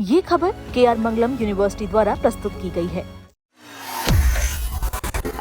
ये खबर KR मंगलम university द्वारा प्रस्तुत की गई है।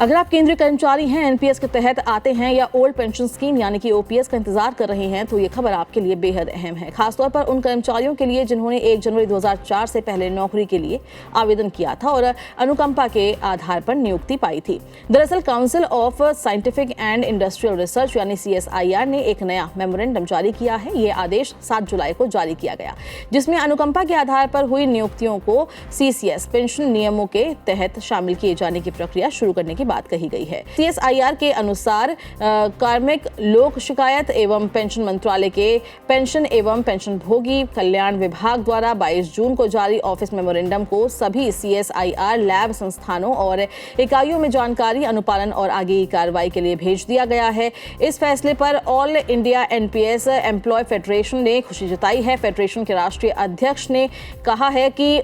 अगर आप केंद्रीय कर्मचारी हैं, एनपीएस के तहत आते हैं या ओल्ड पेंशन स्कीम यानी कि ओपीएस का इंतजार कर रहे हैं, तो ये खबर आपके लिए बेहद अहम है, खासतौर पर उन कर्मचारियों के लिए जिन्होंने 1 जनवरी 2004 से पहले नौकरी के लिए आवेदन किया था और अनुकंपा के आधार पर नियुक्ति पाई थी। दरअसल council of scientific and industrial research यानी CSIR ने एक नया मेमोरेंडम जारी किया है। ये आदेश 7 जुलाई को जारी किया गया, जिसमें अनुकंपा के आधार पर हुई नियुक्तियों को CCS पेंशन नियमों के तहत शामिल किए जाने की प्रक्रिया शुरू करने की बात कही गई है। CSIR के अनुसार कार्मिक लोक शिकायत एवं पेंशन मंत्रालय के पेंशन एवं पेंशन भोगी कल्याण विभाग द्वारा 22 जून को जारी ऑफिस मेमोरेंडम को सभी CSIR लैब संस्थानों और इकाइयों में जानकारी, अनुपालन और आगे की कार्रवाई के लिए भेज दिया गया है। इस फैसले पर all India NPS employ federation ने खुशी जताई है। फेडरेशन के राष्ट्रीय अध्यक्ष ने कहा है कि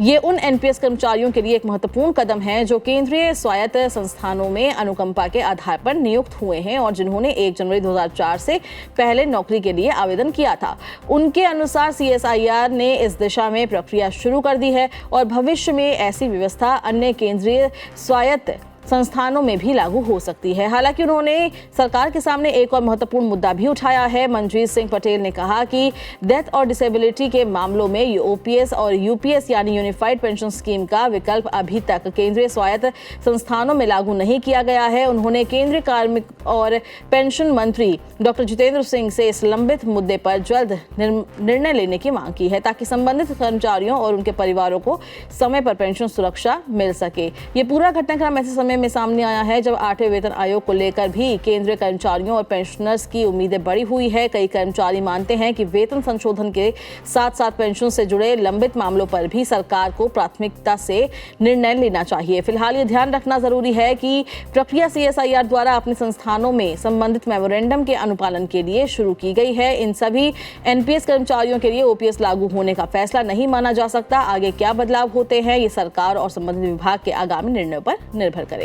ये उन NPS कर्मचारियों के लिए एक महत्वपूर्ण कदम है जो केंद्रीय स्वायत्त संस्थानों में अनुकंपा के आधार पर नियुक्त हुए हैं और जिन्होंने 1 जनवरी 2004 से पहले नौकरी के लिए आवेदन किया था। उनके अनुसार CSIR ने इस दिशा में प्रक्रिया शुरू कर दी है और भविष्य में ऐसी व्यवस्था अन्य केंद्रीय स्वायत्त संस्थानों में भी लागू हो सकती है। हालांकि उन्होंने सरकार के सामने एक और महत्वपूर्ण मुद्दा भी उठाया है। मनजीत सिंह पटेल ने कहा कि डेथ और डिसेबिलिटी के मामलों में OPS और UPS यानी यूनिफाइड पेंशन स्कीम का विकल्प अभी तक केंद्रीय स्वायत्त संस्थानों में लागू नहीं किया गया है। उन्होंने केंद्रीय कार्मिक और पेंशन मंत्री डॉक्टर जितेंद्र सिंह से इस लंबित मुद्दे पर जल्द निर्णय लेने की मांग की है, ताकि संबंधित कर्मचारियों और उनके परिवारों को समय पर पेंशन सुरक्षा मिल सके। ये पूरा घटनाक्रम ऐसे समय में सामने आया है जब 8वें वेतन आयोग को लेकर भी केंद्रीय कर्मचारियों और पेंशनर्स की उम्मीदें बढ़ी हुई है। कई कर्मचारी मानते हैं कि वेतन संशोधन के साथ साथ पेंशन से जुड़े लंबित मामलों पर भी सरकार को प्राथमिकता से निर्णय लेना चाहिए। फिलहाल ये ध्यान रखना जरूरी है कि प्रक्रिया CSIR द्वारा अपने संस्थानों में संबंधित मेमोरेंडम के अनुपालन के लिए शुरू की गई है। इन सभी NPS कर्मचारियों के लिए OPS लागू होने का फैसला नहीं माना जा सकता। आगे क्या बदलाव होते हैं, ये सरकार और संबंधित विभाग के आगामी निर्णयों पर निर्भर करेगा।